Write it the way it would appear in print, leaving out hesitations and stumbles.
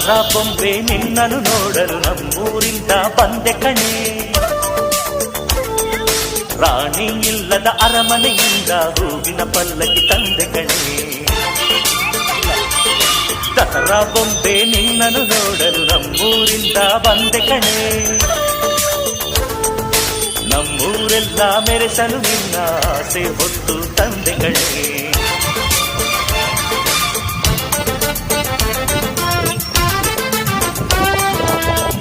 ದಸರಾ ಬೊಂಬೆ ನಿನ್ನನ್ನು ನೋಡಲು ನಮ್ಮೂರಿಂದ ಬಂದೆ ಕಣೆ. ರಾಣಿ ಇಲ್ಲದ ಅರಮನೆಯಿಂದ ಹೂವಿನ ಪಲ್ಲಕ್ಕಿ ತಂದೆ ಕಣೆ. ದಸರಾ ಬೊಂಬೆ ನಿನ್ನನ್ನು ನೋಡಲು ನಮ್ಮೂರಿಂದ ಬಂದೆ ಕಣೆ. ನಮ್ಮೂರೆಲ್ಲ ಮೆರೆಸಲು ನಿನ್ನ ಆಸೆ ಹೊತ್ತು ತಂದೆ ಕಣೆ.